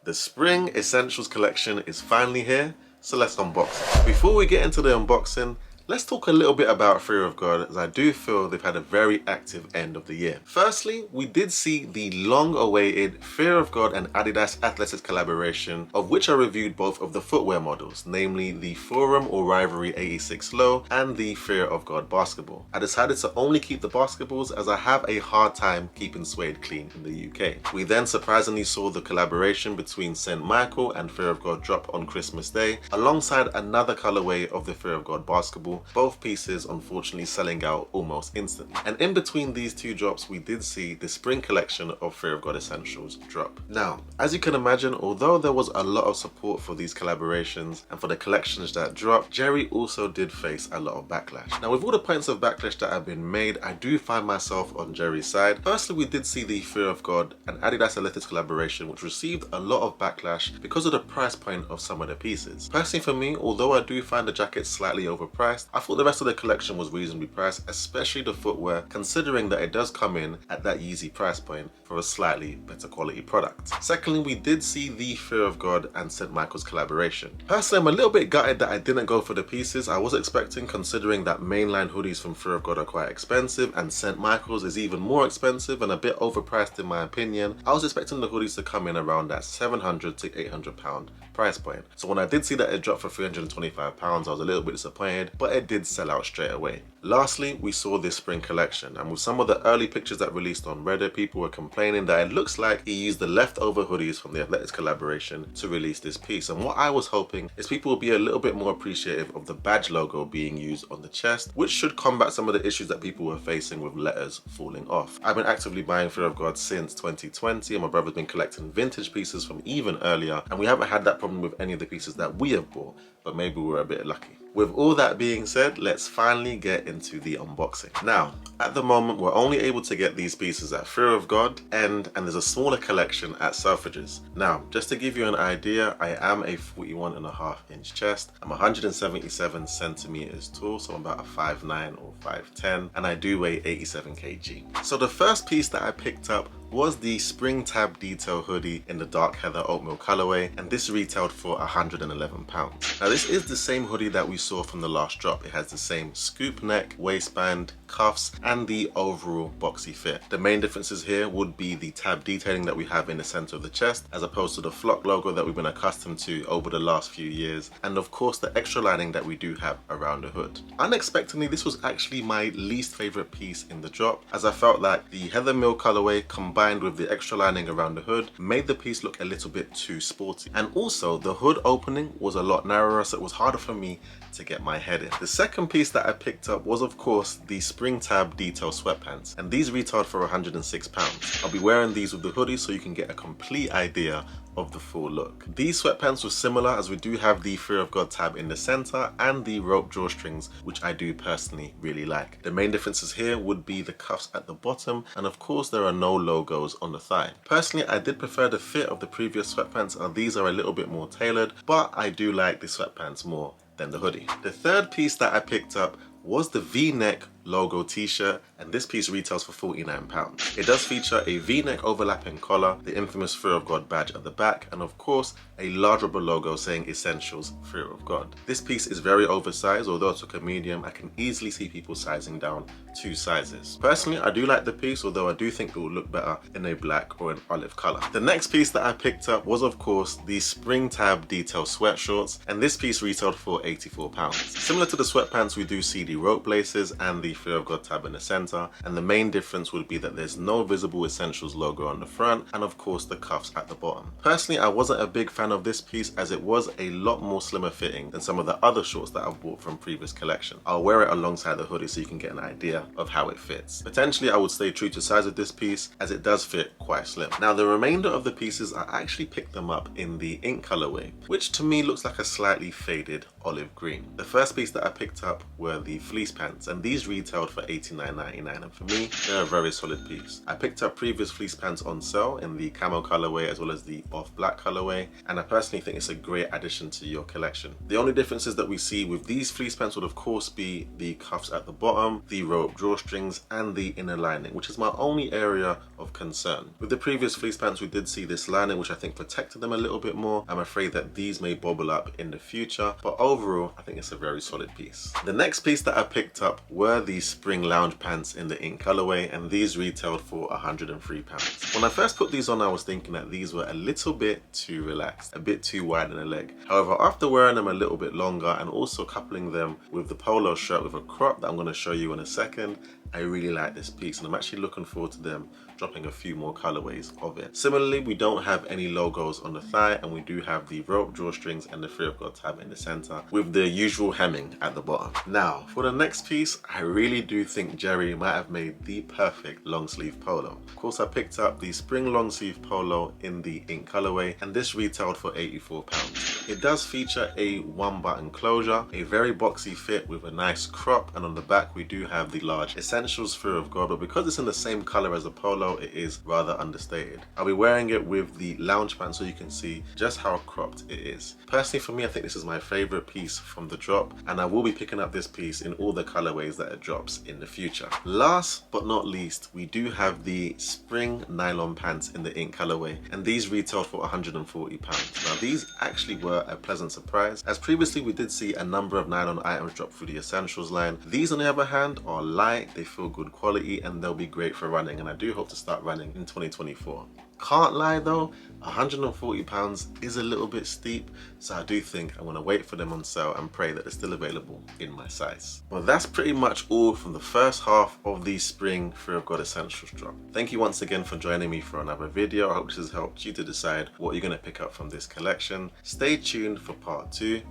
The Spring Essentials collection is finally here, so let's unbox it. Before we get into the unboxing, let's talk a little bit about Fear of God, as I do feel they've had a very active end of the year. Firstly, we did see the long-awaited Fear of God and Adidas Athletics collaboration, of which I reviewed both of the footwear models, namely the Forum or Rivalry 86 Low and the Fear of God basketball. I decided to only keep the basketballs as I have a hard time keeping suede clean in the UK. We then surprisingly saw the collaboration between St. Michael and Fear of God drop on Christmas Day, alongside another colorway of the Fear of God basketball, both pieces unfortunately selling out almost instantly. And in between these two drops, we did see the spring collection of Fear of God Essentials drop. Now, as you can imagine, although there was a lot of support for these collaborations and for the collections that dropped, Jerry also did face a lot of backlash. Now, with all the points of backlash that have been made, I do find myself on Jerry's side. Firstly, we did see the Fear of God and Adidas Athletics collaboration, which received a lot of backlash because of the price point of some of the pieces. Personally for me, although I do find the jacket slightly overpriced, I thought the rest of the collection was reasonably priced, especially the footwear, considering that it does come in at that Yeezy price point for a slightly better quality product. Secondly, we did see the Fear of God and St. Michael's collaboration. Personally, I'm a little bit gutted that I didn't go for the pieces I was expecting, considering that mainline hoodies from Fear of God are quite expensive and St. Michael's is even more expensive and a bit overpriced in my opinion. I was expecting the hoodies to come in around that £700 to £800 price point. So when I did see that it dropped for £325, I was a little bit disappointed, but it did sell out straight away. Lastly, we saw this spring collection, and with some of the early pictures that released on Reddit, people were complaining that it looks like he used the leftover hoodies from the Athletics collaboration to release this piece. And what I was hoping is people would be a little bit more appreciative of the badge logo being used on the chest, which should combat some of the issues that people were facing with letters falling off. I've been actively buying Fear of God since 2020, and my brother's been collecting vintage pieces from even earlier, and we haven't had that problem with any of the pieces that we have bought, but maybe we're a bit lucky. With all that being said, let's finally get into the unboxing. Now, at the moment, we're only able to get these pieces at Fear of God, and there's a smaller collection at Selfridges. Now, just to give you an idea, I am a 41.5-inch chest. I'm 177 centimeters tall, so I'm about a 5'9" or 5'10", and I do weigh 87 kg. So the first piece that I picked up was the spring tab detail hoodie in the dark heather oatmeal colorway, and this retailed for £111. Now, this is the same hoodie that we saw from the last drop. It has the same scoop neck, waistband, cuffs, and the overall boxy fit. The main differences here would be the tab detailing that we have in the center of the chest, as opposed to the flock logo that we've been accustomed to over the last few years, and of course the extra lining that we do have around the hood. Unexpectedly, this was actually my least favorite piece in the drop, as I felt like the heather mill colorway combined with the extra lining around the hood made the piece look a little bit too sporty. And also the hood opening was a lot narrower, so it was harder for me to get my head in. The second piece that I picked up was of course the spring tab detail sweatpants, and these retailed for £106. I'll be wearing these with the hoodie so you can get a complete idea of the full look. These sweatpants were similar, as we do have the Fear of God tab in the center and the rope drawstrings, which I do personally really like. The main differences here would be the cuffs at the bottom, and of course there are no logos on the thigh. Personally, I did prefer the fit of the previous sweatpants, and these are a little bit more tailored, but I do like the sweatpants more than the hoodie. The third piece that I picked up was the V-neck logo t-shirt, and this piece retails for £49. It does feature a V-neck overlapping collar, the infamous Fear of God badge at the back, and of course a large rubber logo saying Essentials Fear of God. This piece is very oversized. Although I took a medium, I can easily see people sizing down 2 sizes. Personally, I do like the piece, although I do think it will look better in a black or an olive color. The next piece that I picked up was of course the spring tab detail sweatshorts, and this piece retailed for £84. Similar to the sweatpants, we do see the rope laces and the Fear of God tab in the center, and the main difference would be that there's no visible Essentials logo on the front, and of course the cuffs at the bottom. Personally, I wasn't a big fan of this piece, as it was a lot more slimmer fitting than some of the other shorts that I've bought from previous collection. I'll wear it alongside the hoodie so you can get an idea of how it fits. Potentially I would stay true to size of this piece, as it does fit quite slim. Now, the remainder of the pieces, I actually picked them up in the ink colorway, which to me looks like a slightly faded olive green. The first piece that I picked up were the fleece pants, and these retailed for $89.99, and for me, they're a very solid piece. I picked up previous fleece pants on sale in the camo colorway as well as the off black colorway, and I personally think it's a great addition to your collection. The only differences that we see with these fleece pants would of course be the cuffs at the bottom, the rope drawstrings, and the inner lining, which is my only area of concern. With the previous fleece pants, we did see this lining, which I think protected them a little bit more. I'm afraid that these may bobble up in the future, but overall, I think it's a very solid piece. The next piece that I picked up were the spring lounge pants in the ink colorway, and these retailed for £103. When I first put these on, I was thinking that these were a little bit too relaxed, a bit too wide in the leg. However, after wearing them a little bit longer and also coupling them with the polo shirt with a crop that I'm going to show you in a second, I really like this piece, and I'm actually looking forward to them dropping a few more colorways of it. Similarly, we don't have any logos on the thigh, and we do have the rope drawstrings and the Fear of God tab in the center with the usual hemming at the bottom. Now, for the next piece, I really do think Jerry might have made the perfect long sleeve polo. Of course, I picked up the spring long sleeve polo in the ink colorway, and this retailed for £84. It does feature a one button closure, a very boxy fit with a nice crop, and on the back we do have the large Essentials Fear of God, but because it's in the same color as the polo, it is rather understated. I'll be wearing it with the lounge pants so you can see just how cropped it is. Personally, for me, I think this is my favorite piece from the drop, and I will be picking up this piece in all the colorways that it drops in the future. Last but not least, we do have the spring nylon pants in the ink colorway, and these retailed for £140. Now, these actually were a pleasant surprise, as previously we did see a number of nylon items drop through the Essentials line. These, on the other hand, are light, they feel good quality, and they'll be great for running, and I do hope to start running in 2024. Can't lie though, £140 is a little bit steep, so I do think I'm gonna wait for them on sale and pray that they're still available in my size. Well, that's pretty much all from the first half of the spring Fear of God Essentials drop. Thank you once again for joining me for another video. I hope this has helped you to decide what you're gonna pick up from this collection. Stay tuned for part 2.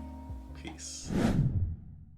Peace.